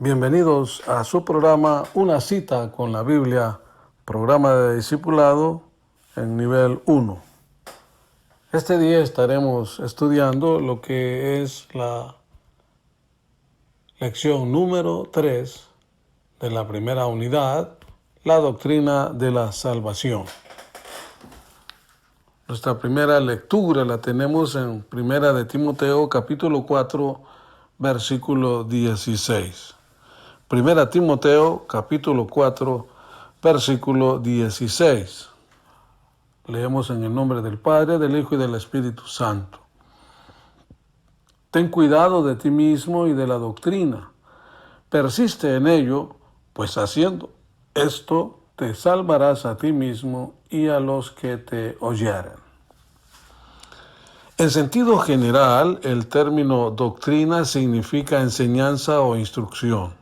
Bienvenidos a su programa Una cita con la Biblia, programa de discipulado en nivel 1. Este día estaremos estudiando lo que es la lección número 3 de la primera unidad, la doctrina de la salvación. Nuestra primera lectura la tenemos en Primera de Timoteo, capítulo 4, versículo 16. Primera Timoteo, capítulo 4, versículo 16. Leemos en el nombre del Padre, del Hijo y del Espíritu Santo. Ten cuidado de ti mismo y de la doctrina. Persiste en ello, pues haciendo esto te salvarás a ti mismo y a los que te oyeren. En sentido general, el término doctrina significa enseñanza o instrucción.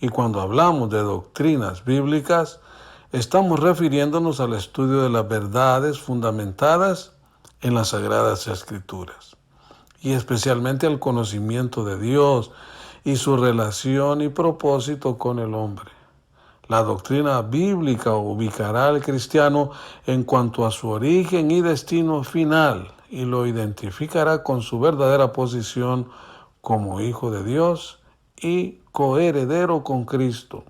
Y cuando hablamos de doctrinas bíblicas, estamos refiriéndonos al estudio de las verdades fundamentadas en las Sagradas Escrituras, y especialmente al conocimiento de Dios y su relación y propósito con el hombre. La doctrina bíblica ubicará al cristiano en cuanto a su origen y destino final, y lo identificará con su verdadera posición como hijo de Dios y coheredero con Cristo.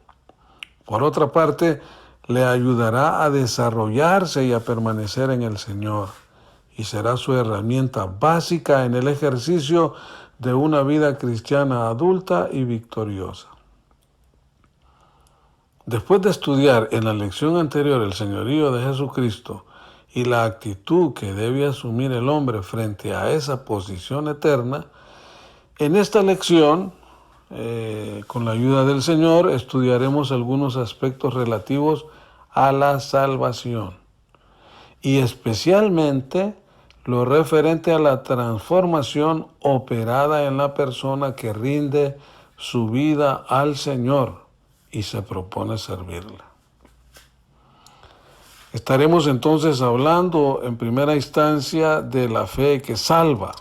Por otra parte, le ayudará a desarrollarse y a permanecer en el Señor, y será su herramienta básica en el ejercicio de una vida cristiana adulta y victoriosa. Después de estudiar en la lección anterior el señorío de Jesucristo y la actitud que debe asumir el hombre frente a esa posición eterna, en esta lección, con la ayuda del Señor, estudiaremos algunos aspectos relativos a la salvación y especialmente lo referente a la transformación operada en la persona que rinde su vida al Señor y se propone servirle. Estaremos entonces hablando en primera instancia de la fe que salva.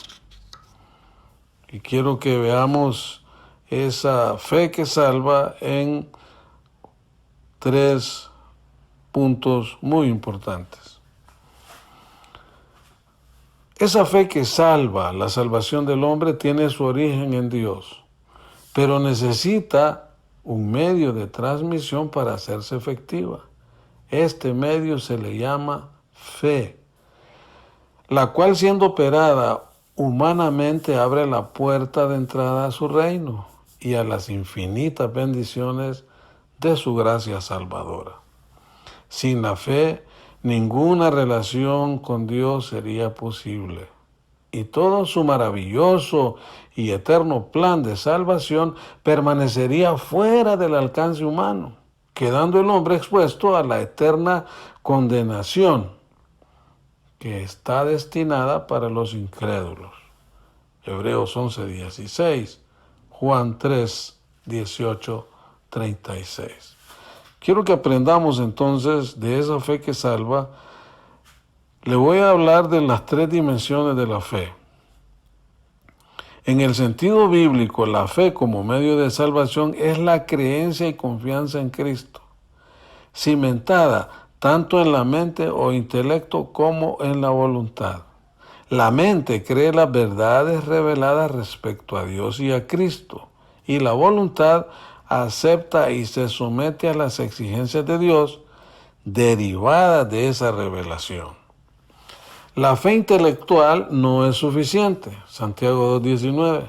Y quiero que veamos esa fe que salva en 3 puntos muy importantes. Esa fe que salva, la salvación del hombre, tiene su origen en Dios, pero necesita un medio de transmisión para hacerse efectiva. Este medio se le llama fe, la cual, siendo operada humanamente, abre la puerta de entrada a su reino y a las infinitas bendiciones de su gracia salvadora. Sin la fe, ninguna relación con Dios sería posible, y todo su maravilloso y eterno plan de salvación permanecería fuera del alcance humano, quedando el hombre expuesto a la eterna condenación que está destinada para los incrédulos. Hebreos 11:16, Juan 3:18, 36. Quiero que aprendamos entonces de esa fe que salva. Le voy a hablar de las 3 dimensiones de la fe. En el sentido bíblico, la fe como medio de salvación es la creencia y confianza en Cristo, cimentada tanto en la mente o intelecto como en la voluntad. La mente cree las verdades reveladas respecto a Dios y a Cristo, y la voluntad acepta y se somete a las exigencias de Dios derivadas de esa revelación. La fe intelectual no es suficiente, Santiago 2:19,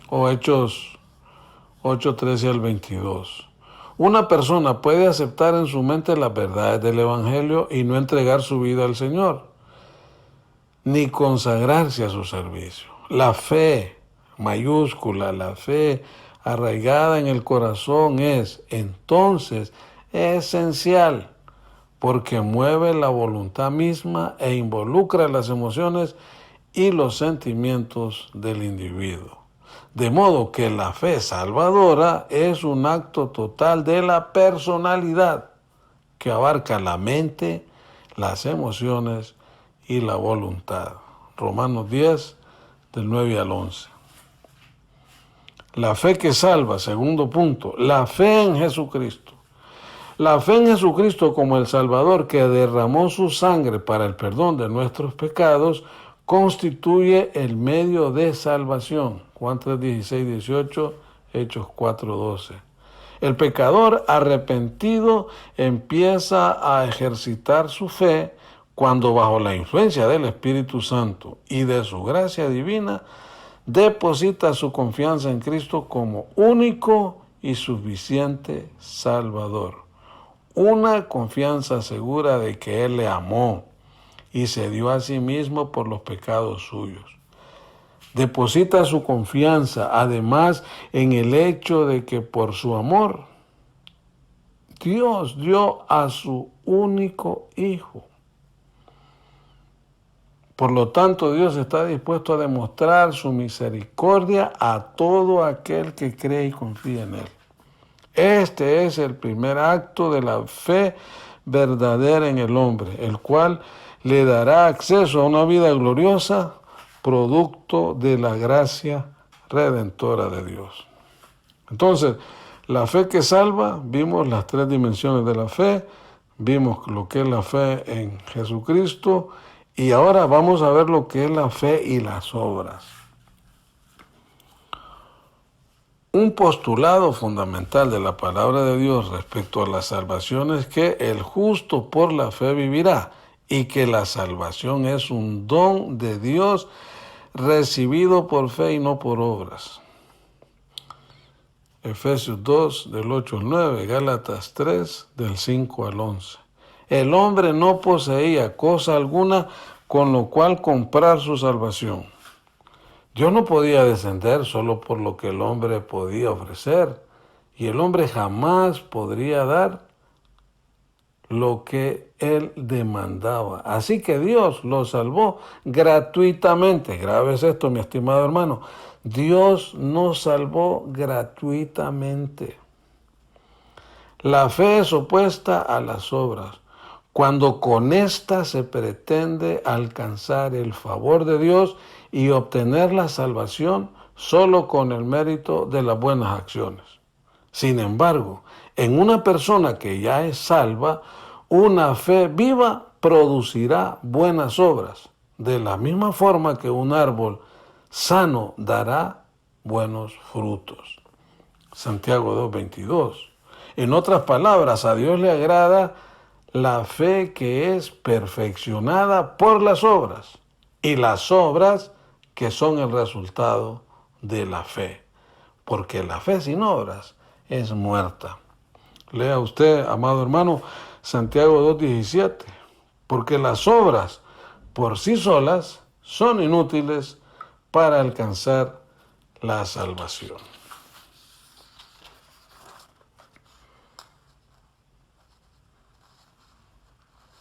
o Hechos 8:13 al 22. Una persona puede aceptar en su mente las verdades del Evangelio y no entregar su vida al Señor, ni consagrarse a su servicio. La fe mayúscula, la fe arraigada en el corazón es entonces esencial, porque mueve la voluntad misma e involucra las emociones y los sentimientos del individuo. De modo que la fe salvadora es un acto total de la personalidad que abarca la mente, las emociones y la voluntad. Romanos 10, del 9 al 11. La fe que salva, segundo punto, la fe en Jesucristo. La fe en Jesucristo como el Salvador que derramó su sangre para el perdón de nuestros pecados constituye el medio de salvación. Juan 3, 16, 18, Hechos 4, 12. El pecador arrepentido empieza a ejercitar su fe cuando bajo la influencia del Espíritu Santo y de su gracia divina deposita su confianza en Cristo como único y suficiente Salvador. Una confianza segura de que Él le amó y se dio a sí mismo por los pecados suyos. Deposita su confianza además en el hecho de que por su amor Dios dio a su único Hijo. Por lo tanto, Dios está dispuesto a demostrar su misericordia a todo aquel que cree y confía en Él. Este es el primer acto de la fe verdadera en el hombre, el cual le dará acceso a una vida gloriosa, producto de la gracia redentora de Dios. Entonces, la fe que salva, vimos las tres dimensiones de la fe, vimos lo que es la fe en Jesucristo, y ahora vamos a ver lo que es la fe y las obras. Un postulado fundamental de la palabra de Dios respecto a la salvación es que el justo por la fe vivirá y que la salvación es un don de Dios recibido por fe y no por obras. Efesios 2, del 8 al 9, Gálatas 3, del 5 al 11. El hombre no poseía cosa alguna con lo cual comprar su salvación. Dios no podía descender solo por lo que el hombre podía ofrecer, y el hombre jamás podría dar lo que él demandaba. Así que Dios lo salvó gratuitamente. Grave es esto, mi estimado hermano. Dios nos salvó gratuitamente. La fe es opuesta a las obras, cuando con esta se pretende alcanzar el favor de Dios y obtener la salvación solo con el mérito de las buenas acciones. Sin embargo, en una persona que ya es salva, una fe viva producirá buenas obras, de la misma forma que un árbol sano dará buenos frutos. Santiago 2:22. En otras palabras, a Dios le agrada la fe que es perfeccionada por las obras y las obras que son el resultado de la fe, porque la fe sin obras es muerta. Lea usted, amado hermano, Santiago 2:17, porque las obras por sí solas son inútiles para alcanzar la salvación.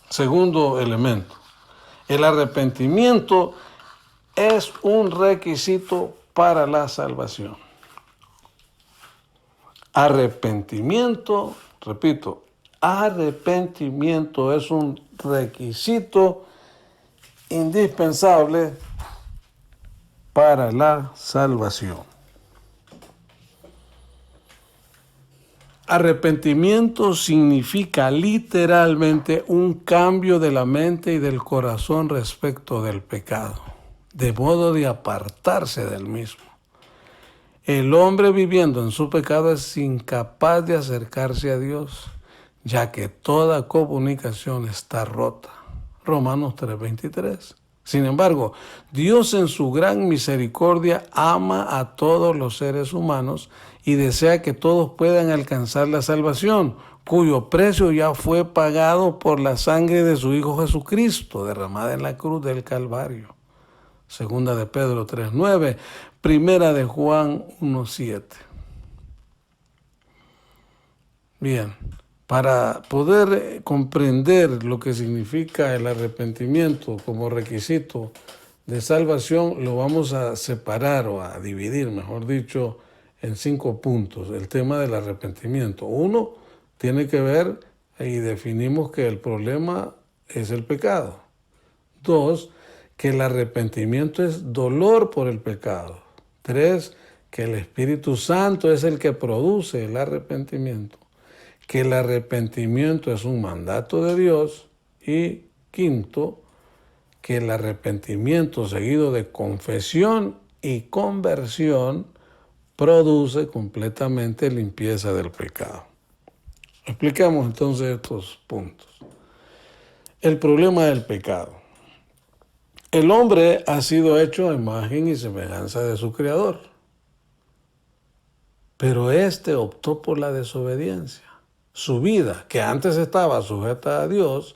Segundo elemento, el arrepentimiento es un requisito para la salvación. Arrepentimiento, repito, arrepentimiento es un requisito indispensable para la salvación. Arrepentimiento significa literalmente un cambio de la mente y del corazón respecto del pecado, de modo de apartarse del mismo. El hombre viviendo en su pecado es incapaz de acercarse a Dios, ya que toda comunicación está rota. Romanos 3:23. Sin embargo, Dios en su gran misericordia ama a todos los seres humanos y desea que todos puedan alcanzar la salvación, cuyo precio ya fue pagado por la sangre de su Hijo Jesucristo, derramada en la cruz del Calvario. Segunda de Pedro 3:9, Primera de Juan 1:7. Bien, para poder comprender lo que significa el arrepentimiento como requisito de salvación, lo vamos a separar o a dividir, mejor dicho, en 5 puntos. El tema del arrepentimiento. 1 tiene que ver, y definimos que el problema es el pecado. 2, que el arrepentimiento es dolor por el pecado. 3, que el Espíritu Santo es el que produce el arrepentimiento, que el arrepentimiento es un mandato de Dios y quinto, que el arrepentimiento seguido de confesión y conversión produce completamente limpieza del pecado. Explicamos entonces estos puntos. El problema del pecado. El hombre ha sido hecho a imagen y semejanza de su Creador, pero éste optó por la desobediencia. Su vida, que antes estaba sujeta a Dios,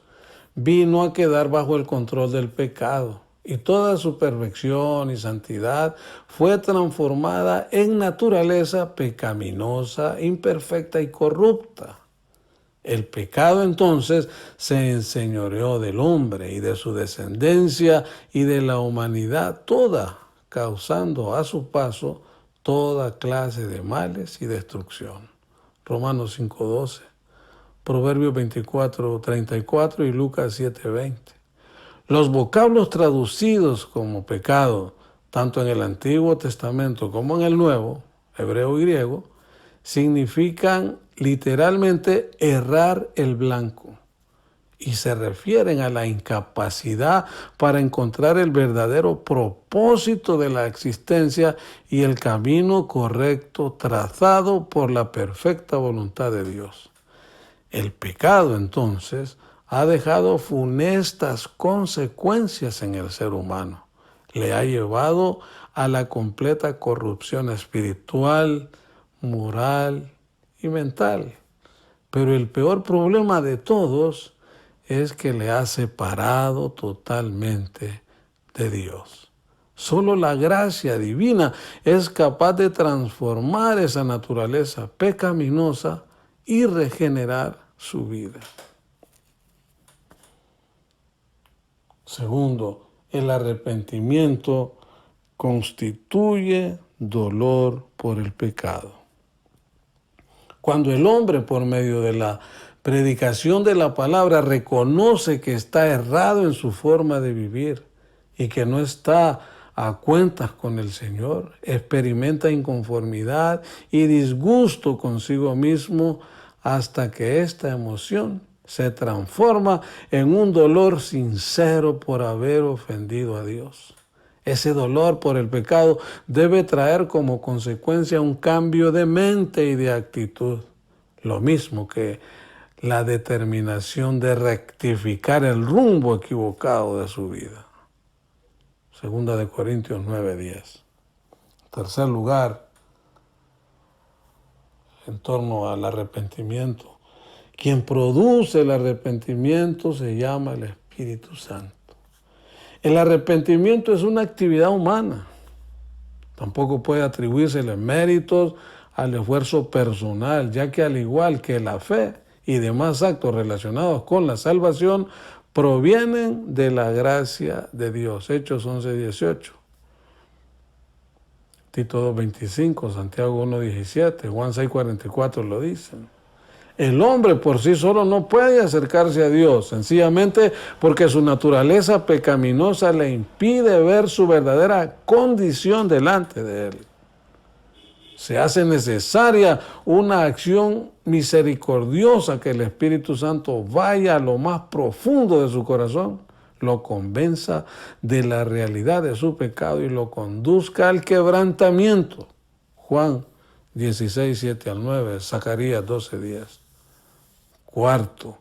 vino a quedar bajo el control del pecado y toda su perfección y santidad fue transformada en naturaleza pecaminosa, imperfecta y corrupta. El pecado entonces se enseñoreó del hombre y de su descendencia y de la humanidad toda, causando a su paso toda clase de males y destrucción. Romanos 5:12, Proverbios 24:34 y Lucas 7:20. Los vocablos traducidos como pecado, tanto en el Antiguo Testamento como en el Nuevo, hebreo y griego, significan literalmente errar el blanco y se refieren a la incapacidad para encontrar el verdadero propósito de la existencia y el camino correcto trazado por la perfecta voluntad de Dios. El pecado, entonces, ha dejado funestas consecuencias en el ser humano. Le ha llevado a la completa corrupción espiritual, moral y mental. Pero el peor problema de todos es que le ha separado totalmente de Dios. Solo la gracia divina es capaz de transformar esa naturaleza pecaminosa y regenerar su vida. Segundo, el arrepentimiento constituye dolor por el pecado. Cuando el hombre, por medio de la predicación de la palabra, reconoce que está errado en su forma de vivir y que no está a cuentas con el Señor, experimenta inconformidad y disgusto consigo mismo hasta que esta emoción se transforma en un dolor sincero por haber ofendido a Dios. Ese dolor por el pecado debe traer como consecuencia un cambio de mente y de actitud, lo mismo que la determinación de rectificar el rumbo equivocado de su vida. Segunda de Corintios 9:10. En tercer lugar, en torno al arrepentimiento, quien produce el arrepentimiento se llama el Espíritu Santo. El arrepentimiento es una actividad humana. Tampoco puede atribuírsele méritos al esfuerzo personal, ya que al igual que la fe y demás actos relacionados con la salvación, provienen de la gracia de Dios. Hechos 11:18. Tito 2:25, Santiago 1:17, Juan 6:44 lo dicen. El hombre por sí solo no puede acercarse a Dios, sencillamente porque su naturaleza pecaminosa le impide ver su verdadera condición delante de Él. Se hace necesaria una acción misericordiosa, que el Espíritu Santo vaya a lo más profundo de su corazón, lo convenza de la realidad de su pecado y lo conduzca al quebrantamiento. Juan 16:7-9, Zacarías 12:10. Cuarto,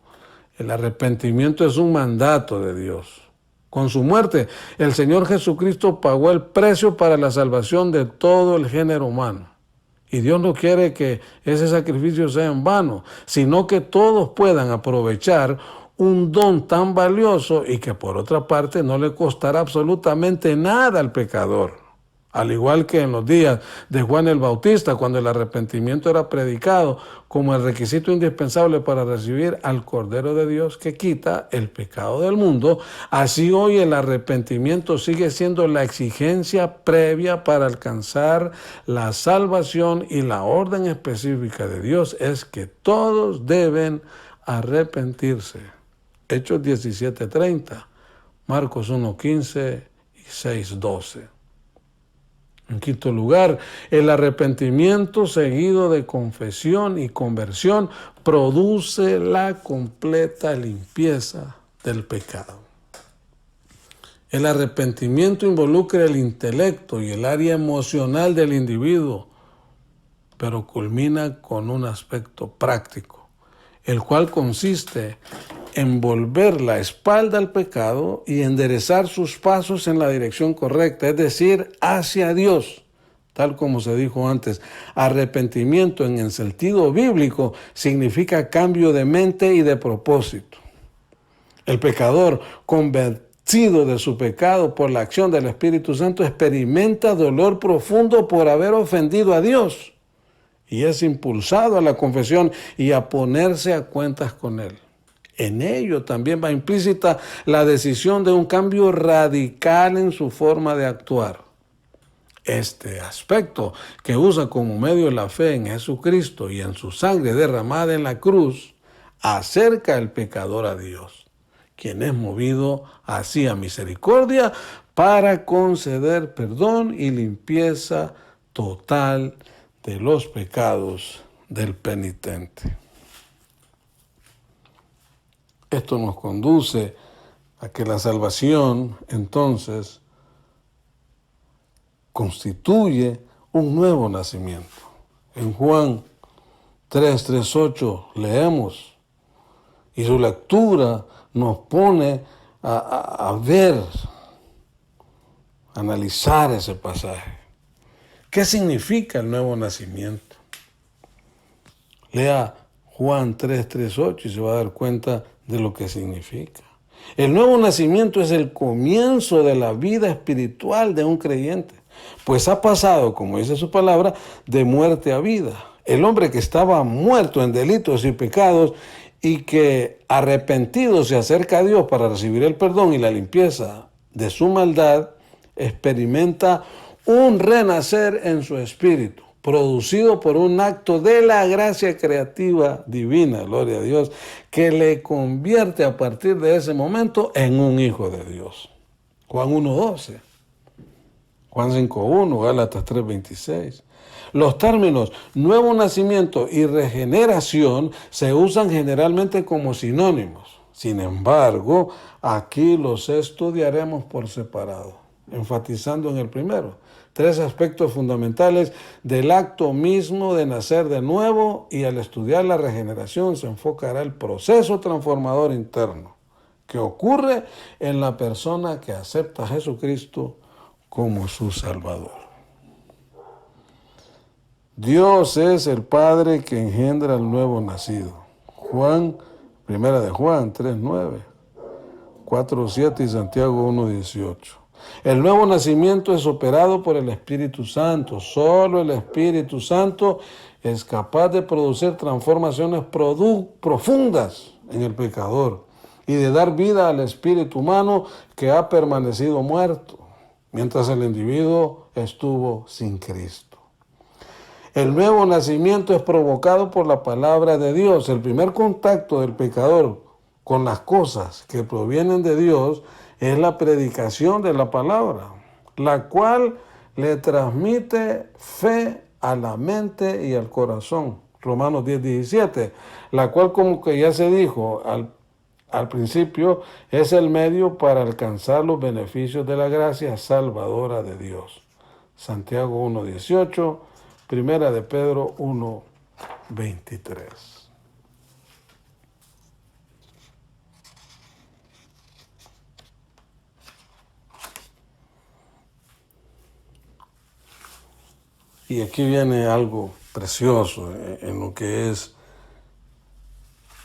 el arrepentimiento es un mandato de Dios. Con su muerte, el Señor Jesucristo pagó el precio para la salvación de todo el género humano. Y Dios no quiere que ese sacrificio sea en vano, sino que todos puedan aprovechar un don tan valioso y que por otra parte no le costará absolutamente nada al pecador. Al igual que en los días de Juan el Bautista, cuando el arrepentimiento era predicado como el requisito indispensable para recibir al Cordero de Dios que quita el pecado del mundo, así hoy el arrepentimiento sigue siendo la exigencia previa para alcanzar la salvación, y la orden específica de Dios es que todos deben arrepentirse. Hechos 17:30, Marcos 1:15 y 6:12. En quinto lugar, el arrepentimiento seguido de confesión y conversión produce la completa limpieza del pecado. El arrepentimiento involucra el intelecto y el área emocional del individuo, pero culmina con un aspecto práctico, el cual consiste en volver la espalda al pecado y enderezar sus pasos en la dirección correcta, es decir, hacia Dios. Tal como se dijo antes, arrepentimiento en el sentido bíblico significa cambio de mente y de propósito. El pecador convencido de su pecado por la acción del Espíritu Santo experimenta dolor profundo por haber ofendido a Dios y es impulsado a la confesión y a ponerse a cuentas con Él. En ello también va implícita la decisión de un cambio radical en su forma de actuar. Este aspecto, que usa como medio la fe en Jesucristo y en su sangre derramada en la cruz, acerca al pecador a Dios, quien es movido así a misericordia para conceder perdón y limpieza total de los pecados del penitente. Esto nos conduce a que la salvación, entonces, constituye un nuevo nacimiento. En Juan 3:8 leemos, y su lectura nos pone a ver, a analizar ese pasaje. ¿Qué significa el nuevo nacimiento? Lea Juan 3:8 y se va a dar cuenta de lo que significa. El nuevo nacimiento es el comienzo de la vida espiritual de un creyente, pues ha pasado, como dice su palabra, de muerte a vida. El hombre que estaba muerto en delitos y pecados y que arrepentido se acerca a Dios para recibir el perdón y la limpieza de su maldad, experimenta un renacer en su espíritu, producido por un acto de la gracia creativa divina, gloria a Dios, que le convierte a partir de ese momento en un hijo de Dios. Juan 1:12, Juan 5:1, Gálatas 3:26. Los términos nuevo nacimiento y regeneración se usan generalmente como sinónimos. Sin embargo, aquí los estudiaremos por separado, enfatizando en el primero. 3 aspectos fundamentales del acto mismo de nacer de nuevo, y al estudiar la regeneración se enfocará el proceso transformador interno que ocurre en la persona que acepta a Jesucristo como su Salvador. Dios es el Padre que engendra al nuevo nacido. Primera de Juan 3:9, 4:7 y Santiago 1:18. El nuevo nacimiento es operado por el Espíritu Santo. Solo el Espíritu Santo es capaz de producir transformaciones profundas en el pecador y de dar vida al espíritu humano que ha permanecido muerto mientras el individuo estuvo sin Cristo. El nuevo nacimiento es provocado por la palabra de Dios. El primer contacto del pecador con las cosas que provienen de Dios es la predicación de la palabra, la cual le transmite fe a la mente y al corazón. Romanos 10:17, la cual, como que ya se dijo al principio, es el medio para alcanzar los beneficios de la gracia salvadora de Dios. Santiago 1:18, Primera de Pedro 1:23. Y aquí viene algo precioso en lo que es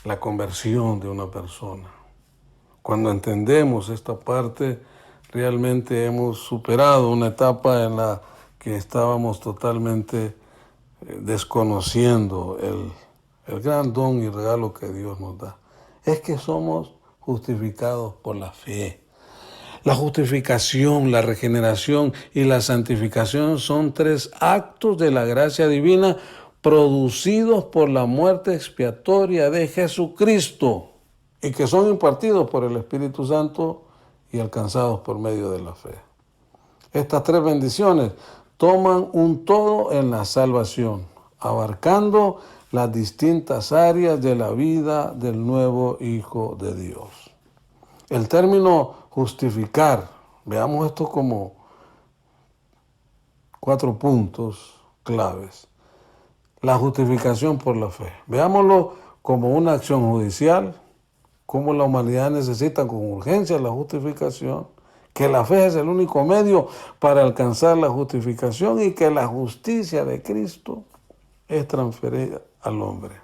la conversión de una persona. Cuando entendemos esta parte, realmente hemos superado una etapa en la que estábamos totalmente desconociendo el gran don y regalo que Dios nos da. Es que somos justificados por la fe. La justificación, la regeneración y la santificación son 3 actos de la gracia divina producidos por la muerte expiatoria de Jesucristo y que son impartidos por el Espíritu Santo y alcanzados por medio de la fe. Estas 3 bendiciones toman un todo en la salvación, abarcando las distintas áreas de la vida del nuevo Hijo de Dios. El término justificar, veamos esto como 4 puntos claves. La justificación por la fe. Veámoslo como una acción judicial, cómo la humanidad necesita con urgencia la justificación, que la fe es el único medio para alcanzar la justificación y que la justicia de Cristo es transferida al hombre.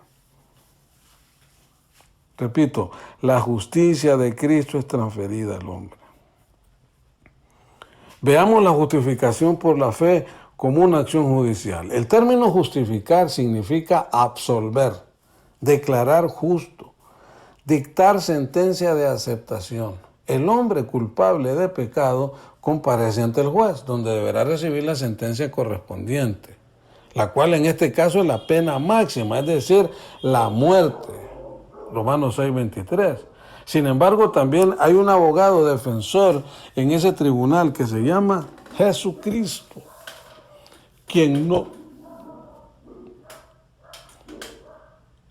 Repito, la justicia de Cristo es transferida al hombre. Veamos la justificación por la fe como una acción judicial. El término justificar significa absolver, declarar justo, dictar sentencia de aceptación. El hombre culpable de pecado comparece ante el juez, donde deberá recibir la sentencia correspondiente, la cual en este caso es la pena máxima, es decir, la muerte. Romanos 6:23. Sin embargo, también hay un abogado defensor en ese tribunal que se llama Jesucristo, quien no.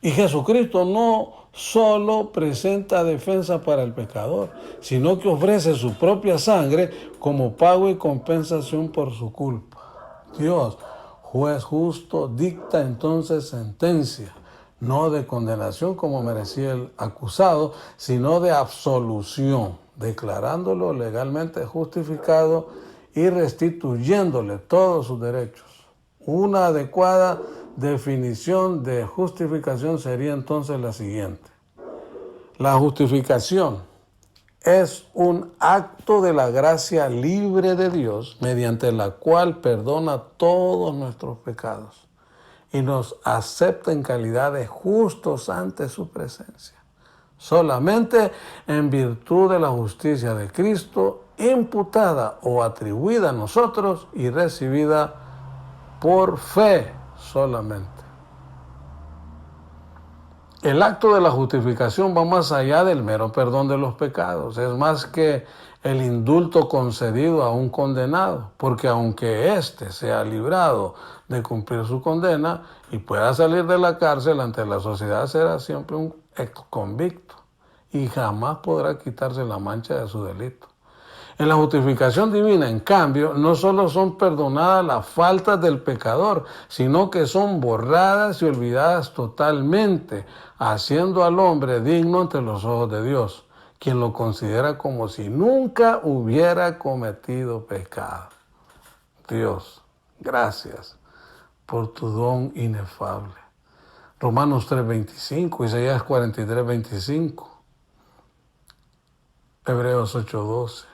Y Jesucristo no solo presenta defensa para el pecador, sino que ofrece su propia sangre como pago y compensación por su culpa. Dios, juez justo, dicta entonces sentencia, no de condenación como merecía el acusado, sino de absolución, declarándolo legalmente justificado y restituyéndole todos sus derechos. Una adecuada definición de justificación sería entonces la siguiente. La justificación es un acto de la gracia libre de Dios mediante la cual perdona todos nuestros pecados y nos acepta en calidad de justos ante su presencia, solamente en virtud de la justicia de Cristo imputada o atribuida a nosotros y recibida por fe solamente. El acto de la justificación va más allá del mero perdón de los pecados. Es más que el indulto concedido a un condenado, porque aunque éste sea librado de cumplir su condena y pueda salir de la cárcel, ante la sociedad será siempre un exconvicto y jamás podrá quitarse la mancha de su delito. En la justificación divina, en cambio, no solo son perdonadas las faltas del pecador, sino que son borradas y olvidadas totalmente, haciendo al hombre digno ante los ojos de Dios, quien lo considera como si nunca hubiera cometido pecado. Dios, gracias por tu don inefable. Romanos 3:25, Isaías 43:25, Hebreos 8:12.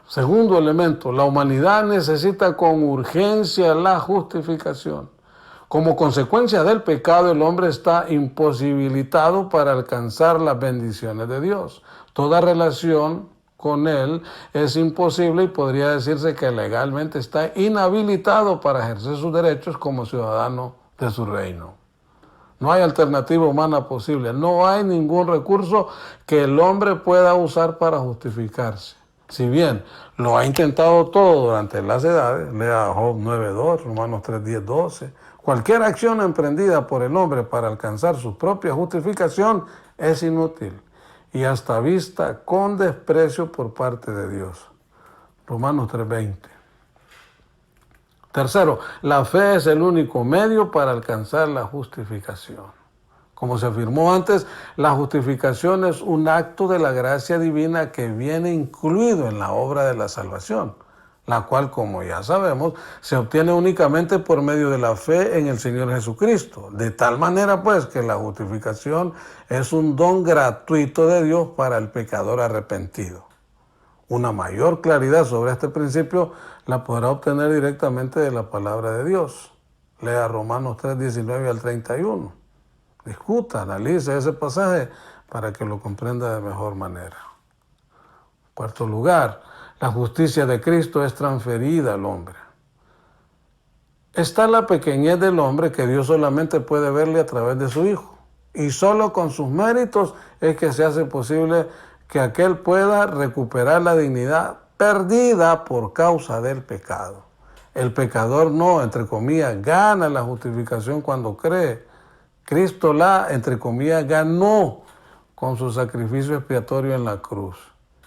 Segundo elemento, la humanidad necesita con urgencia la justificación. Como consecuencia del pecado, el hombre está imposibilitado para alcanzar las bendiciones de Dios. Toda relación con Él es imposible y podría decirse que legalmente está inhabilitado para ejercer sus derechos como ciudadano de su reino. No hay alternativa humana posible. No hay ningún recurso que el hombre pueda usar para justificarse. Si bien lo ha intentado todo durante las edades, lea Job 9:2, Romanos 3:10-12, cualquier acción emprendida por el hombre para alcanzar su propia justificación es inútil y hasta vista con desprecio por parte de Dios. Romanos 3:20. Tercero, la fe es el único medio para alcanzar la justificación. Como se afirmó antes, la justificación es un acto de la gracia divina que viene incluido en la obra de la salvación, la cual, como ya sabemos, se obtiene únicamente por medio de la fe en el Señor Jesucristo. De tal manera, pues, que la justificación es un don gratuito de Dios para el pecador arrepentido. Una mayor claridad sobre este principio la podrá obtener directamente de la palabra de Dios. Lea Romanos 3:19-31. Discuta, analice ese pasaje para que lo comprenda de mejor manera. Cuarto lugar, la justicia de Cristo es transferida al hombre. Está la pequeñez del hombre que Dios solamente puede verle a través de su Hijo. Y solo con sus méritos es que se hace posible que aquel pueda recuperar la dignidad perdida por causa del pecado. El pecador no, entre comillas, gana la justificación cuando cree. Cristo la, entre comillas, ganó con su sacrificio expiatorio en la cruz.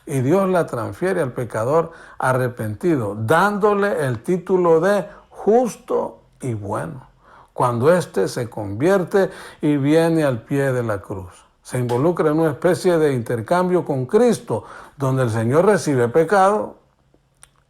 Y Dios la transfiere al pecador arrepentido, dándole el título de justo y bueno, cuando éste se convierte y viene al pie de la cruz. Se involucra en una especie de intercambio con Cristo, donde el Señor recibe pecado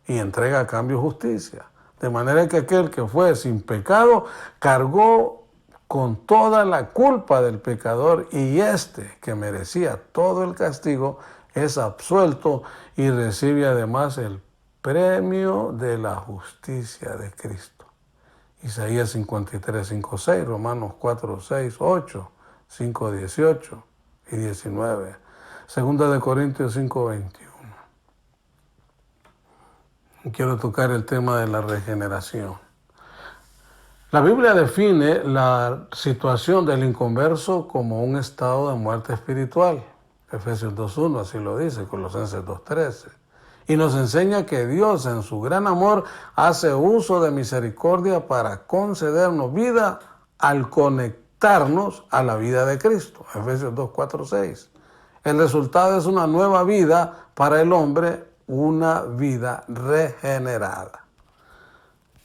y entrega a cambio justicia. De manera que aquel que fue sin pecado cargó con toda la culpa del pecador, y este, que merecía todo el castigo, es absuelto y recibe además el premio de la justicia de Cristo. Isaías 53, 5, 6, Romanos 4, 6, 8, 5, 18 y 19. Segunda de Corintios 5, 21. Quiero tocar el tema de la regeneración. La Biblia define la situación del inconverso como un estado de muerte espiritual. Efesios 2.1 así lo dice, Colosenses 2.13. Y nos enseña que Dios en su gran amor hace uso de misericordia para concedernos vida al conectarnos a la vida de Cristo. Efesios 2.4.6. El resultado es una nueva vida para el hombre, una vida regenerada.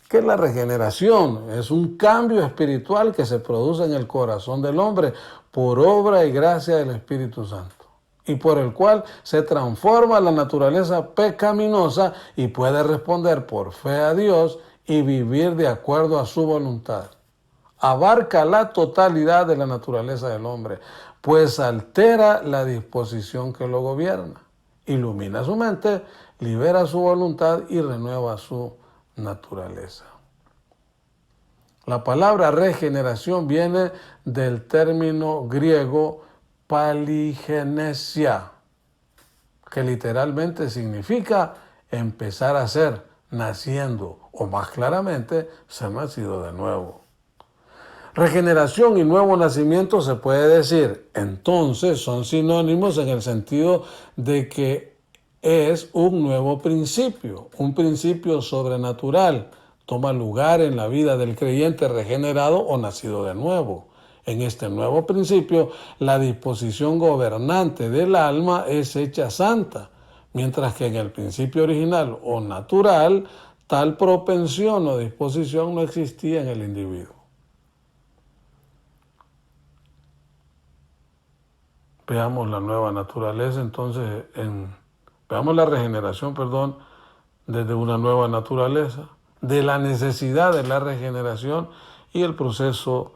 ¿Qué es la regeneración? Es un cambio espiritual que se produce en el corazón del hombre por obra y gracia del Espíritu Santo, y por el cual se transforma la naturaleza pecaminosa y puede responder por fe a Dios y vivir de acuerdo a su voluntad. Abarca la totalidad de la naturaleza del hombre, pues altera la disposición que lo gobierna, ilumina su mente, libera su voluntad y renueva su naturaleza. La palabra regeneración viene del término griego paligenesia, que literalmente significa empezar a ser, naciendo, o más claramente, ser nacido de nuevo. Regeneración y nuevo nacimiento se puede decir, entonces, son sinónimos en el sentido de que es un nuevo principio, un principio sobrenatural. Toma lugar en la vida del creyente regenerado o nacido de nuevo. En este nuevo principio, la disposición gobernante del alma es hecha santa, mientras que en el principio original o natural, tal propensión o disposición no existía en el individuo. Veamos la nueva naturaleza, entonces, veamos la regeneración, desde una nueva naturaleza, de la necesidad de la regeneración y el proceso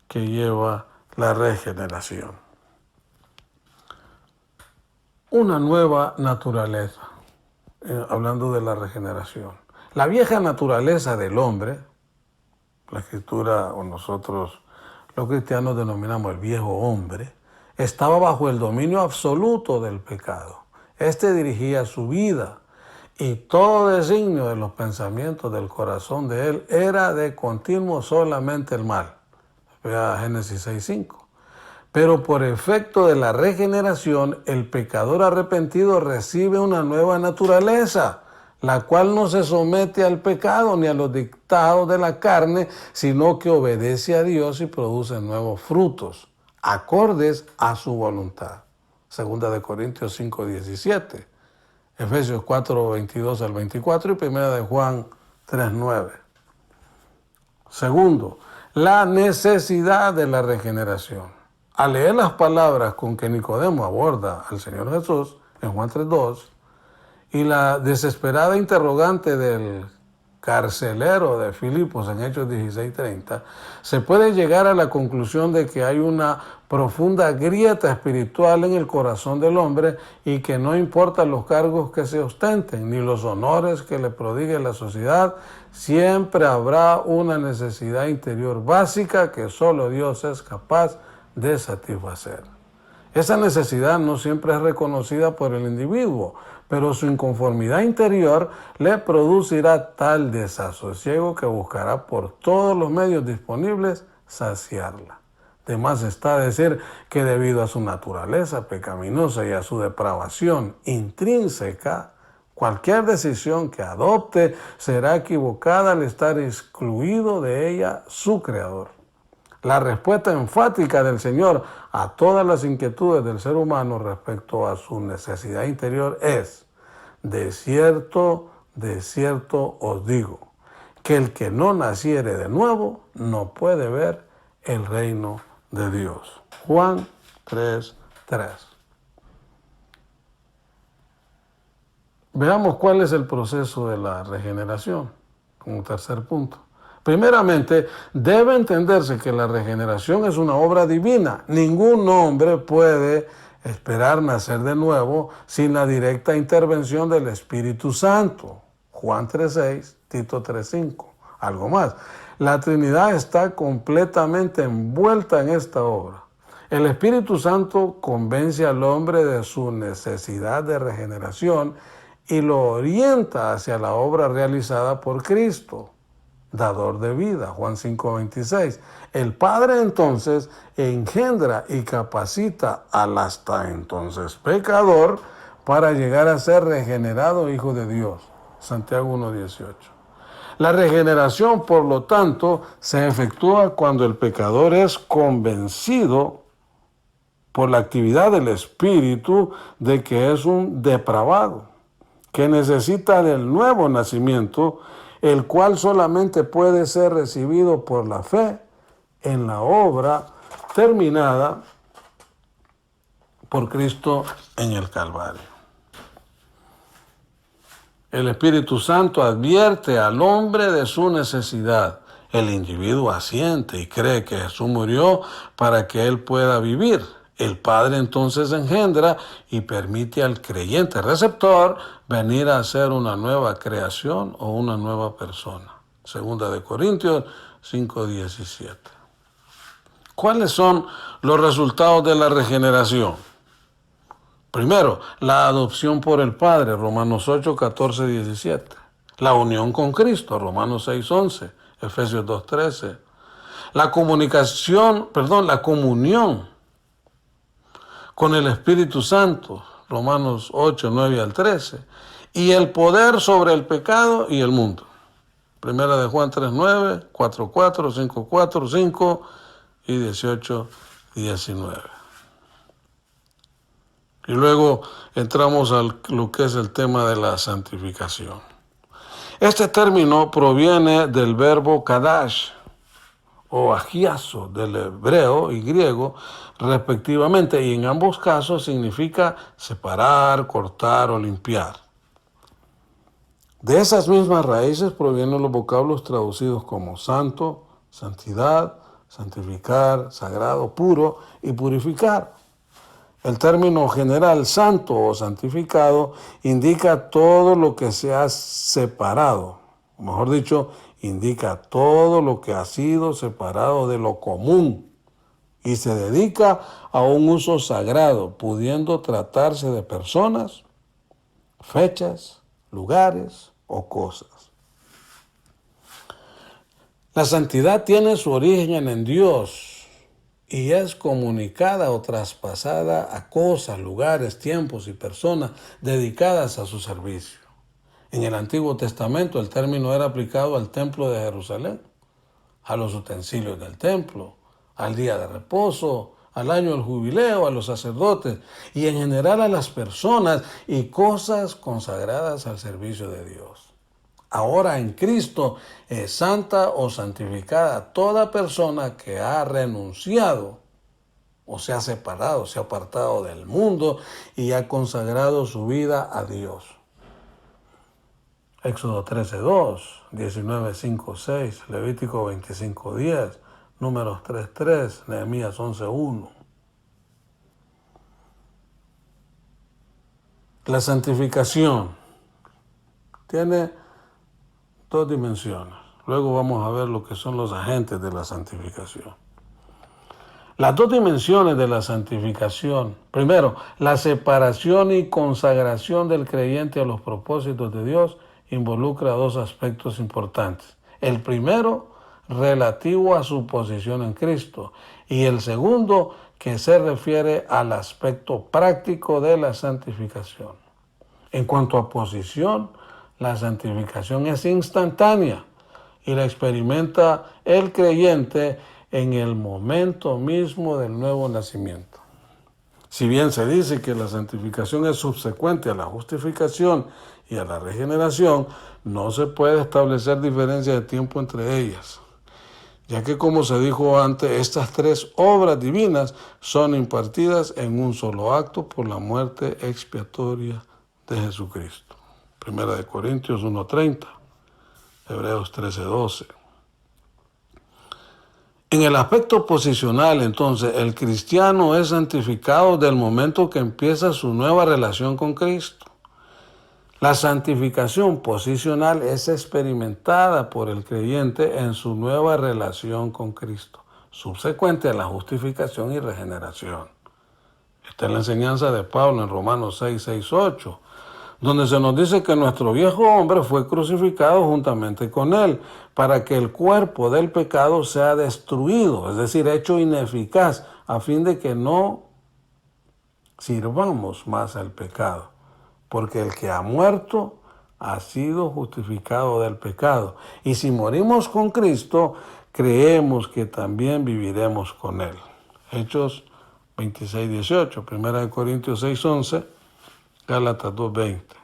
que lleva la regeneración. Una nueva naturaleza, hablando de la regeneración. La vieja naturaleza del hombre, la Escritura o nosotros los cristianos denominamos el viejo hombre, estaba bajo el dominio absoluto del pecado. Este dirigía su vida y todo designio de los pensamientos del corazón de él era de continuo solamente el mal. Vea Génesis 6.5. Pero por efecto de la regeneración, el pecador arrepentido recibe una nueva naturaleza, la cual no se somete al pecado ni a los dictados de la carne, sino que obedece a Dios y produce nuevos frutos, acordes a su voluntad. Segunda de Corintios 5.17, Efesios 4.22 al 24 y Primera de Juan 3.9. Segundo, la necesidad de la regeneración. Al leer las palabras con que Nicodemo aborda al Señor Jesús en Juan 3.2 y la desesperada interrogante del carcelero de Filipos en Hechos 16:30, se puede llegar a la conclusión de que hay una profunda grieta espiritual en el corazón del hombre y que no importan los cargos que se ostenten ni los honores que le prodigue la sociedad, siempre habrá una necesidad interior básica que solo Dios es capaz de satisfacer. Esa necesidad no siempre es reconocida por el individuo, pero su inconformidad interior le producirá tal desasosiego que buscará por todos los medios disponibles saciarla. De más está decir que debido a su naturaleza pecaminosa y a su depravación intrínseca, Cualquier decisión que adopte será equivocada al estar excluido de ella su Creador. La respuesta enfática del Señor a todas las inquietudes del ser humano respecto a su necesidad interior es: de cierto os digo, que el que no naciere de nuevo no puede ver el reino de Dios. Juan 3:3. Veamos cuál es el proceso de la regeneración, como tercer punto. Primeramente, debe entenderse que la regeneración es una obra divina. Ningún hombre puede esperar nacer de nuevo sin la directa intervención del Espíritu Santo. Juan 3:6, Tito 3:5. Algo más. La Trinidad está completamente envuelta en esta obra. El Espíritu Santo convence al hombre de su necesidad de regeneración y lo orienta hacia la obra realizada por Cristo, dador de vida. Juan 5:26. El Padre entonces engendra y capacita al hasta entonces pecador para llegar a ser regenerado hijo de Dios. Santiago 1:18. La regeneración, por lo tanto, se efectúa cuando el pecador es convencido por la actividad del Espíritu de que es un depravado, que necesita del nuevo nacimiento, el cual solamente puede ser recibido por la fe en la obra terminada por Cristo en el Calvario. El Espíritu Santo advierte al hombre de su necesidad. El individuo asiente y cree que Jesús murió para que él pueda vivir. El Padre entonces engendra y permite al creyente receptor venir a ser una nueva creación o una nueva persona. Segunda de Corintios 5:17. ¿Cuáles son los resultados de la regeneración? Primero, la adopción por el Padre, Romanos 8:14-17. La unión con Cristo, Romanos 6:11, Efesios 2:13. La comunión con el Espíritu Santo, Romanos 8:9-13. Y el poder sobre el pecado y el mundo. Primera de Juan 3:9, 4:4, 5:4, 5 y 18:19. Y luego entramos a lo que es el tema de la santificación. Este término proviene del verbo kadash o agiazo del hebreo y griego respectivamente, y en ambos casos significa separar, cortar o limpiar. De esas mismas raíces provienen los vocablos traducidos como santo, santidad, santificar, sagrado, puro y purificar. El término general santo o santificado indica todo lo que se ha separado, o mejor dicho, indica todo lo que ha sido separado de lo común y se dedica a un uso sagrado, pudiendo tratarse de personas, fechas, lugares o cosas. La santidad tiene su origen en Dios y es comunicada o traspasada a cosas, lugares, tiempos y personas dedicadas a su servicio. En el Antiguo Testamento el término era aplicado al templo de Jerusalén, a los utensilios del templo, al día de reposo, al año del jubileo, a los sacerdotes y en general a las personas y cosas consagradas al servicio de Dios. Ahora en Cristo es santa o santificada toda persona que ha renunciado o se ha separado, se ha apartado del mundo y ha consagrado su vida a Dios. Éxodo 13:2, 19:5-6, Levítico 25:10, Números 3:3, Nehemías 11:1. La santificación tiene dos dimensiones. Luego vamos a ver lo que son los agentes de la santificación. Las dos dimensiones de la santificación. Primero, la separación y consagración del creyente a los propósitos de Dios involucra dos aspectos importantes. El primero, relativo a su posición en Cristo, y el segundo, que se refiere al aspecto práctico de la santificación. En cuanto a posición, la santificación es instantánea y la experimenta el creyente en el momento mismo del nuevo nacimiento. Si bien se dice que la santificación es subsecuente a la justificación y a la regeneración, no se puede establecer diferencia de tiempo entre ellas, ya que, como se dijo antes, estas tres obras divinas son impartidas en un solo acto por la muerte expiatoria de Jesucristo. Primera de Corintios 1:30, Hebreos 13:12. En el aspecto posicional, entonces, el cristiano es santificado del momento que empieza su nueva relación con Cristo. La santificación posicional es experimentada por el creyente en su nueva relación con Cristo, subsecuente a la justificación y regeneración. Esta es la enseñanza de Pablo en Romanos 6:8, donde se nos dice que nuestro viejo hombre fue crucificado juntamente con él, para que el cuerpo del pecado sea destruido, es decir, hecho ineficaz, a fin de que no sirvamos más al pecado. Porque el que ha muerto ha sido justificado del pecado. Y si morimos con Cristo, creemos que también viviremos con Él. Hechos 26:18, 1 Corintios 6:11, Gálatas 2:20.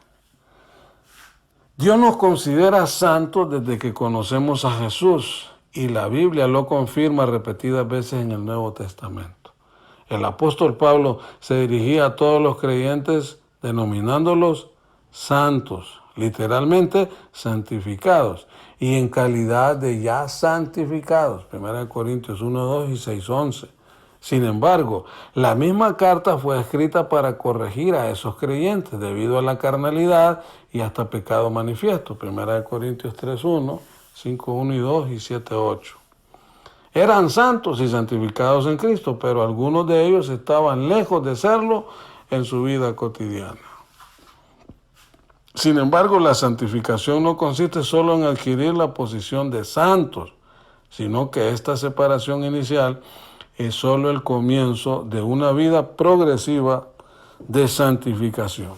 Dios nos considera santos desde que conocemos a Jesús y la Biblia lo confirma repetidas veces en el Nuevo Testamento. El apóstol Pablo se dirigía a todos los creyentes denominándolos santos, literalmente santificados, y en calidad de ya santificados, 1 Corintios 1:2 y 6:11. Sin embargo, la misma carta fue escrita para corregir a esos creyentes debido a la carnalidad y hasta pecado manifiesto, 1 Corintios 3:1, 5:1 y 2 y 7:8. Eran santos y santificados en Cristo, pero algunos de ellos estaban lejos de serlo en su vida cotidiana. Sin embargo, la santificación no consiste solo en adquirir la posición de santos, sino que esta separación inicial es solo el comienzo de una vida progresiva de santificación.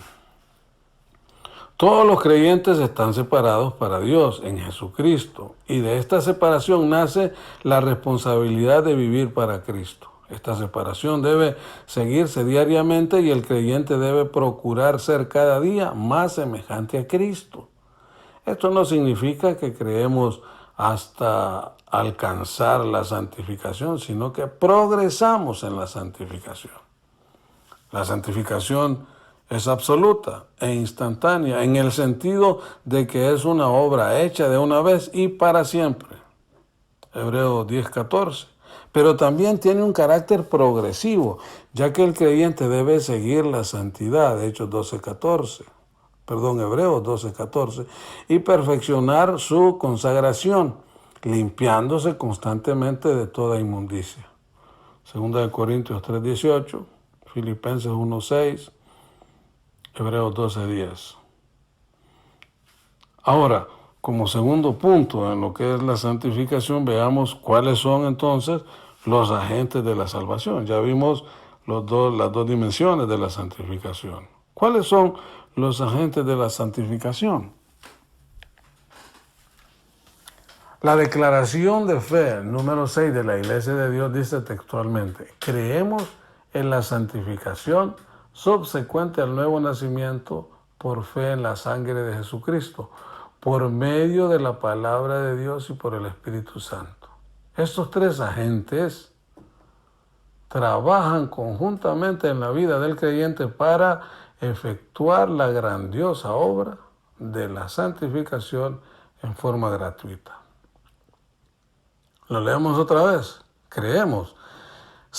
Todos los creyentes están separados para Dios en Jesucristo, y de esta separación nace la responsabilidad de vivir para Cristo. Esta separación debe seguirse diariamente y el creyente debe procurar ser cada día más semejante a Cristo. Esto no significa que creemos hasta alcanzar la santificación, sino que progresamos en la santificación. La santificación es absoluta e instantánea en el sentido de que es una obra hecha de una vez y para siempre. Hebreos 10:14. Pero también tiene un carácter progresivo, ya que el creyente debe seguir la santidad, Hebreos 12:14, y perfeccionar su consagración, limpiándose constantemente de toda inmundicia. 2 Corintios 3:18, Filipenses 1:6, Hebreos 12:10. Ahora, como segundo punto en lo que es la santificación, veamos cuáles son entonces los agentes de la salvación. Ya vimos las dos dimensiones de la santificación. ¿Cuáles son los agentes de la santificación? La declaración de fe número 6 de la Iglesia de Dios dice textualmente: creemos en la santificación subsecuente al nuevo nacimiento por fe en la sangre de Jesucristo, por medio de la palabra de Dios y por el Espíritu Santo. Estos tres agentes trabajan conjuntamente en la vida del creyente para efectuar la grandiosa obra de la santificación en forma gratuita. Lo leemos otra vez. Creemos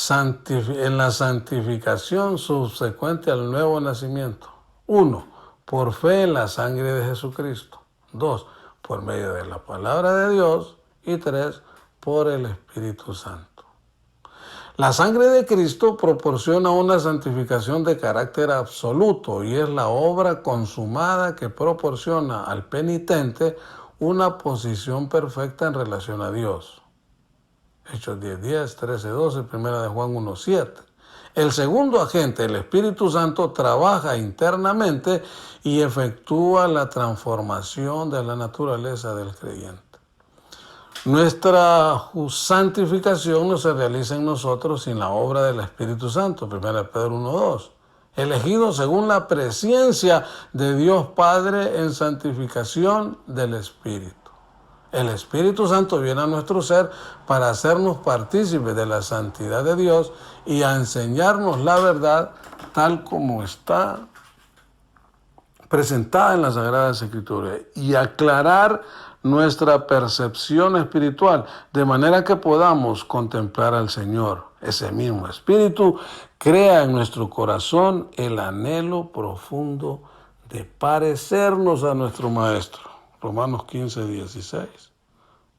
en la santificación subsecuente al nuevo nacimiento. 1. Por fe en la sangre de Jesucristo. 2. Por medio de la palabra de Dios. Y 3. Por el Espíritu Santo. La sangre de Cristo proporciona una santificación de carácter absoluto y es la obra consumada que proporciona al penitente una posición perfecta en relación a Dios. Hechos 10:10, 13:12, 1 de Juan 1:7. El segundo agente, el Espíritu Santo, trabaja internamente y efectúa la transformación de la naturaleza del creyente. Nuestra santificación no se realiza en nosotros sin la obra del Espíritu Santo, 1 Pedro 1:2. Elegidos según la presencia de Dios Padre en santificación del Espíritu. El Espíritu Santo viene a nuestro ser para hacernos partícipes de la santidad de Dios y a enseñarnos la verdad tal como está presentada en las Sagradas Escrituras y aclarar nuestra percepción espiritual de manera que podamos contemplar al Señor. Ese mismo Espíritu crea en nuestro corazón el anhelo profundo de parecernos a nuestro Maestro. Romanos 15:16,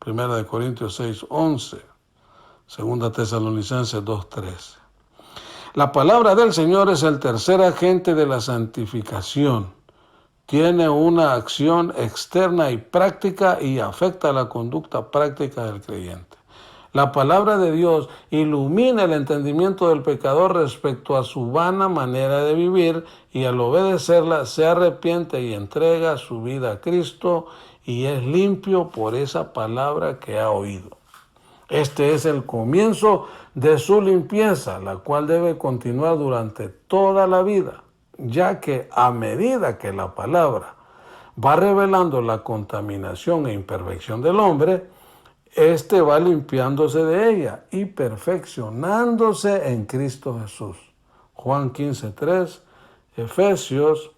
1 Corintios 6:11, 2 Tesalonicenses 2:13. La palabra del Señor es el tercer agente de la santificación. Tiene una acción externa y práctica y afecta la conducta práctica del creyente. La palabra de Dios ilumina el entendimiento del pecador respecto a su vana manera de vivir y al obedecerla se arrepiente y entrega su vida a Cristo y es limpio por esa palabra que ha oído. Este es el comienzo de su limpieza, la cual debe continuar durante toda la vida, ya que a medida que la palabra va revelando la contaminación e imperfección del hombre, éste va limpiándose de ella y perfeccionándose en Cristo Jesús. Juan 15:3, Efesios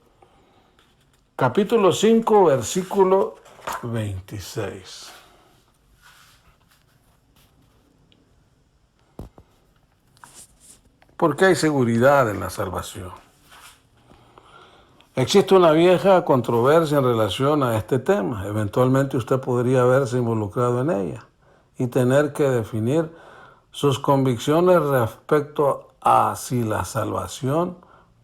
capítulo 5, versículo 26. ¿Por qué hay seguridad en la salvación? Existe una vieja controversia en relación a este tema. Eventualmente usted podría verse involucrado en ella y tener que definir sus convicciones respecto a si la salvación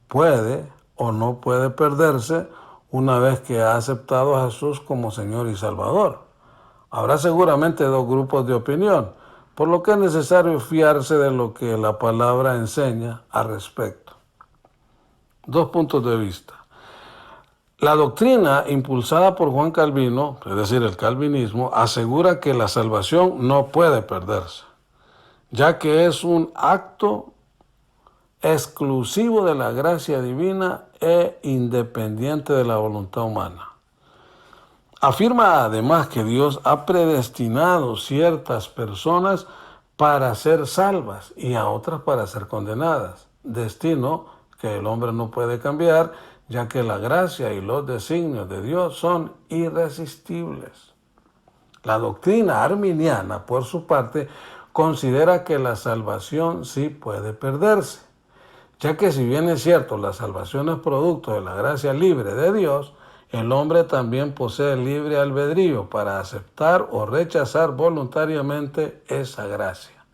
puede o no puede perderse una vez que ha aceptado a Jesús como Señor y Salvador. Habrá seguramente dos grupos de opinión, por lo que es necesario fiarse de lo que la palabra enseña al respecto. Dos puntos de vista. La doctrina impulsada por Juan Calvino, es decir, el calvinismo, asegura que la salvación no puede perderse, ya que es un acto exclusivo de la gracia divina e independiente de la voluntad humana. Afirma además que Dios ha predestinado ciertas personas para ser salvas y a otras para ser condenadas, destino que el hombre no puede cambiar, ya que la gracia y los designios de Dios son irresistibles. La doctrina arminiana, por su parte, considera que la salvación sí puede perderse, ya que si bien es cierto, la salvación es producto de la gracia libre de Dios, el hombre también posee libre albedrío para aceptar o rechazar voluntariamente esa gracia.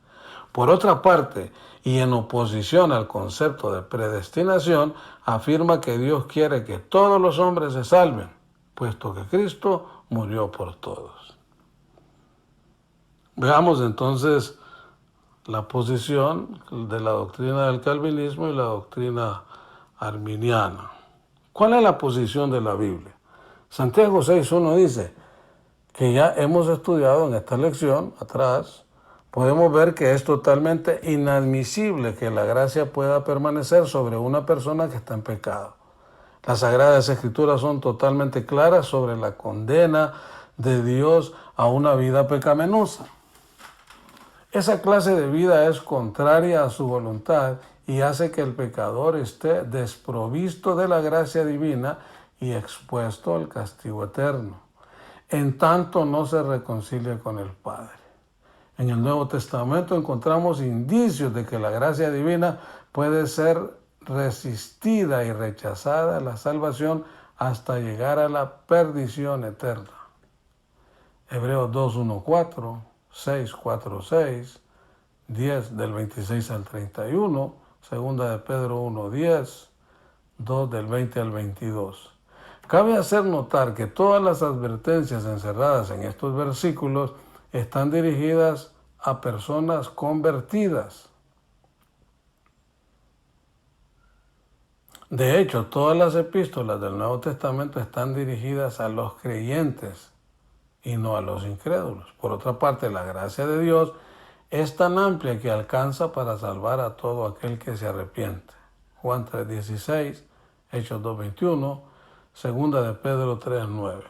Por otra parte, y en oposición al concepto de predestinación, afirma que Dios quiere que todos los hombres se salven, puesto que Cristo murió por todos. Veamos entonces la posición de la doctrina del calvinismo y la doctrina arminiana. ¿Cuál es la posición de la Biblia? Santiago 6:1 dice que ya hemos estudiado en esta lección atrás. Podemos ver que es totalmente inadmisible que la gracia pueda permanecer sobre una persona que está en pecado. Las Sagradas Escrituras son totalmente claras sobre la condena de Dios a una vida pecaminosa. Esa clase de vida es contraria a su voluntad y hace que el pecador esté desprovisto de la gracia divina y expuesto al castigo eterno, en tanto no se reconcilia con el Padre. En el Nuevo Testamento encontramos indicios de que la gracia divina puede ser resistida y rechazada la salvación hasta llegar a la perdición eterna. Hebreos 2:1-4, 6:4-6, 10 del 26 al 31, segunda de Pedro 1:10, 2 del 20 al 22. Cabe hacer notar que todas las advertencias encerradas en estos versículos están dirigidas a personas convertidas. De hecho, todas las epístolas del Nuevo Testamento están dirigidas a los creyentes y no a los incrédulos. Por otra parte, la gracia de Dios es tan amplia que alcanza para salvar a todo aquel que se arrepiente. Juan 3:16, Hechos 2:21, segunda de Pedro 3:9.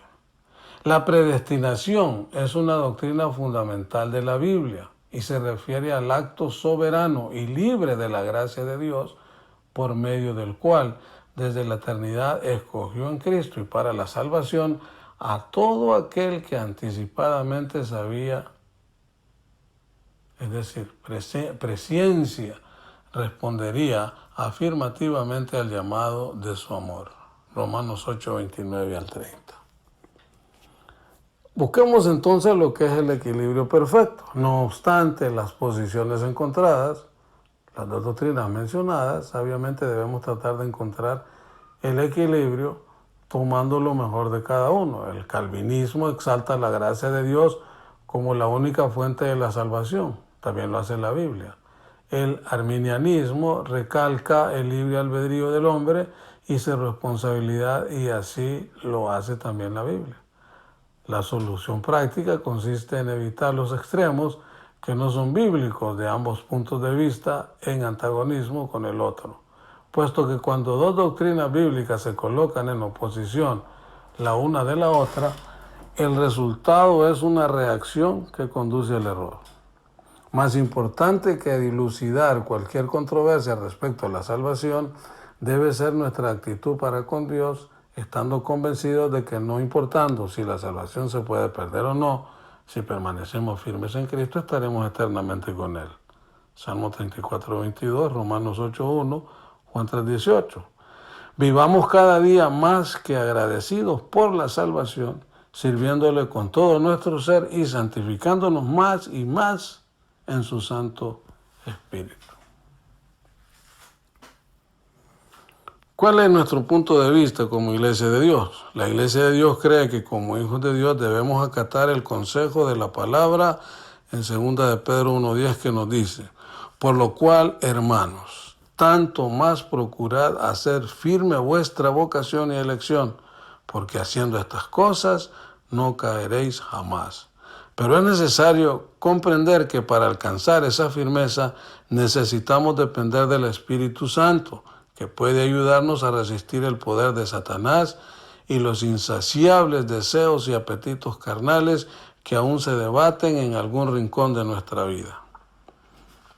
La predestinación es una doctrina fundamental de la Biblia y se refiere al acto soberano y libre de la gracia de Dios, por medio del cual desde la eternidad escogió en Cristo y para la salvación a todo aquel que anticipadamente sabía, es decir, presciencia, respondería afirmativamente al llamado de su amor. Romanos 8:29 al 30. Busquemos entonces lo que es el equilibrio perfecto. No obstante las posiciones encontradas, las dos doctrinas mencionadas, sabiamente debemos tratar de encontrar el equilibrio tomando lo mejor de cada uno. El calvinismo exalta la gracia de Dios como la única fuente de la salvación. También lo hace la Biblia. El arminianismo recalca el libre albedrío del hombre y su responsabilidad, y así lo hace también la Biblia. La solución práctica consiste en evitar los extremos que no son bíblicos de ambos puntos de vista en antagonismo con el otro, puesto que cuando dos doctrinas bíblicas se colocan en oposición la una de la otra, el resultado es una reacción que conduce al error. Más importante que dilucidar cualquier controversia respecto a la salvación debe ser nuestra actitud para con Dios, estando convencidos de que no importando si la salvación se puede perder o no, si permanecemos firmes en Cristo, estaremos eternamente con Él. Salmo 34:22, Romanos 8:1, Juan 3:18. Vivamos cada día más que agradecidos por la salvación, sirviéndole con todo nuestro ser y santificándonos más y más en su Santo Espíritu. ¿Cuál es nuestro punto de vista como Iglesia de Dios? La Iglesia de Dios cree que como hijos de Dios debemos acatar el consejo de la palabra en 2 de Pedro 1:10 que nos dice: por lo cual, hermanos, tanto más procurad hacer firme vuestra vocación y elección, porque haciendo estas cosas no caeréis jamás. Pero es necesario comprender que para alcanzar esa firmeza necesitamos depender del Espíritu Santo, que puede ayudarnos a resistir el poder de Satanás y los insaciables deseos y apetitos carnales que aún se debaten en algún rincón de nuestra vida.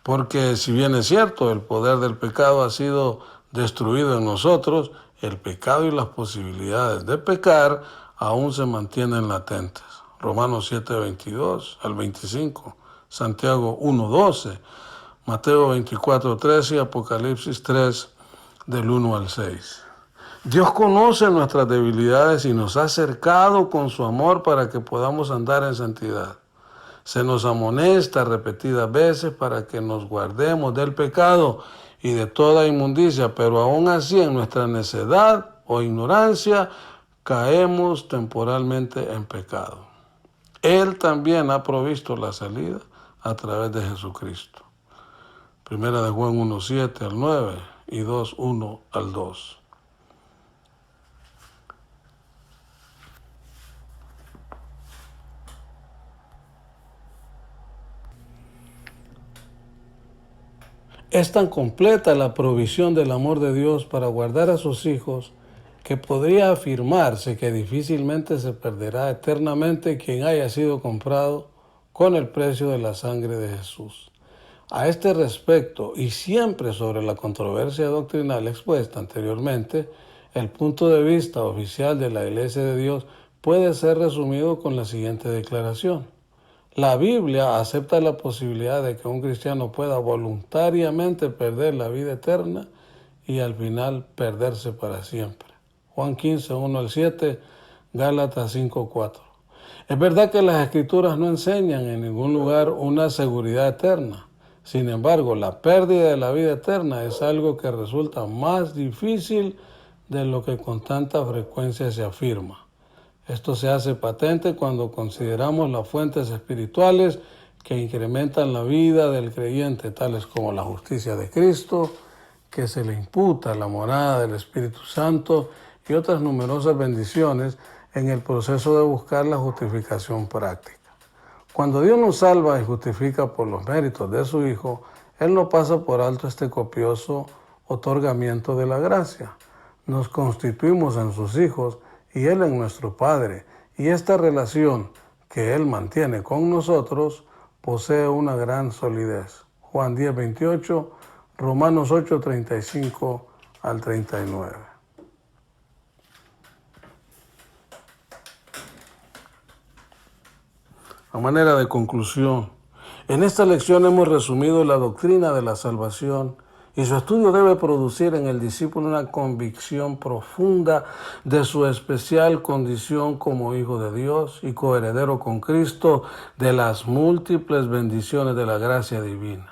Porque si bien es cierto, el poder del pecado ha sido destruido en nosotros, el pecado y las posibilidades de pecar aún se mantienen latentes. Romanos 7:22 al 25, Santiago 1:12, Mateo 24:13 y Apocalipsis 3, del 1 al 6. Dios conoce nuestras debilidades y nos ha cercado con su amor para que podamos andar en santidad. Se nos amonesta repetidas veces para que nos guardemos del pecado y de toda inmundicia, pero aún así en nuestra necedad o ignorancia caemos temporalmente en pecado. Él también ha provisto la salida a través de Jesucristo. Primera de Juan 1:7 al 9 y 2:1 al 2. Es tan completa la provisión del amor de Dios para guardar a sus hijos que podría afirmarse que difícilmente se perderá eternamente quien haya sido comprado con el precio de la sangre de Jesús. A este respecto, y siempre sobre la controversia doctrinal expuesta anteriormente, el punto de vista oficial de la Iglesia de Dios puede ser resumido con la siguiente declaración: la Biblia acepta la posibilidad de que un cristiano pueda voluntariamente perder la vida eterna y al final perderse para siempre. Juan 15:1 al 7, Gálatas 5:4. Es verdad que las Escrituras no enseñan en ningún lugar una seguridad eterna. Sin embargo, la pérdida de la vida eterna es algo que resulta más difícil de lo que con tanta frecuencia se afirma. Esto se hace patente cuando consideramos las fuentes espirituales que incrementan la vida del creyente, tales como la justicia de Cristo, que se le imputa la morada del Espíritu Santo y otras numerosas bendiciones en el proceso de buscar la justificación práctica. Cuando Dios nos salva y justifica por los méritos de su Hijo, Él no pasa por alto este copioso otorgamiento de la gracia. Nos constituimos en sus hijos y Él en nuestro Padre, y esta relación que Él mantiene con nosotros posee una gran solidez. Juan 10:28, Romanos 8:35 al 39. A manera de conclusión, en esta lección hemos resumido la doctrina de la salvación y su estudio debe producir en el discípulo una convicción profunda de su especial condición como hijo de Dios y coheredero con Cristo de las múltiples bendiciones de la gracia divina.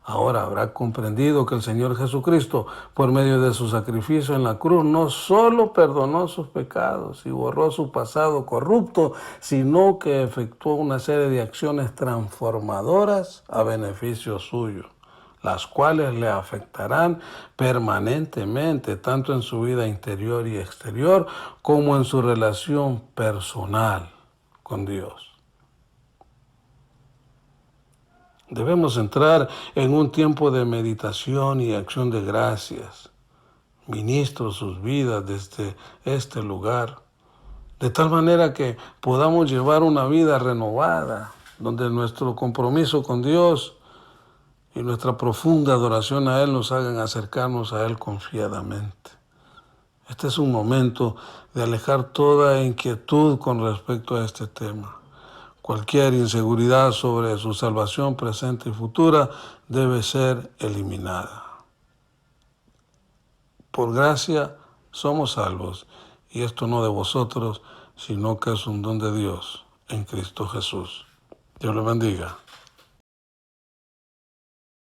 Ahora habrá comprendido que el Señor Jesucristo, por medio de su sacrificio en la cruz, no solo perdonó sus pecados y borró su pasado corrupto, sino que efectuó una serie de acciones transformadoras a beneficio suyo, las cuales le afectarán permanentemente, tanto en su vida interior y exterior, como en su relación personal con Dios. Debemos entrar en un tiempo de meditación y acción de gracias. Ministro sus vidas desde este lugar, de tal manera que podamos llevar una vida renovada, donde nuestro compromiso con Dios y nuestra profunda adoración a Él nos hagan acercarnos a Él confiadamente. Este es un momento de alejar toda inquietud con respecto a este tema. Cualquier inseguridad sobre su salvación presente y futura debe ser eliminada. Por gracia somos salvos, y esto no de vosotros, sino que es un don de Dios en Cristo Jesús. Dios lo bendiga.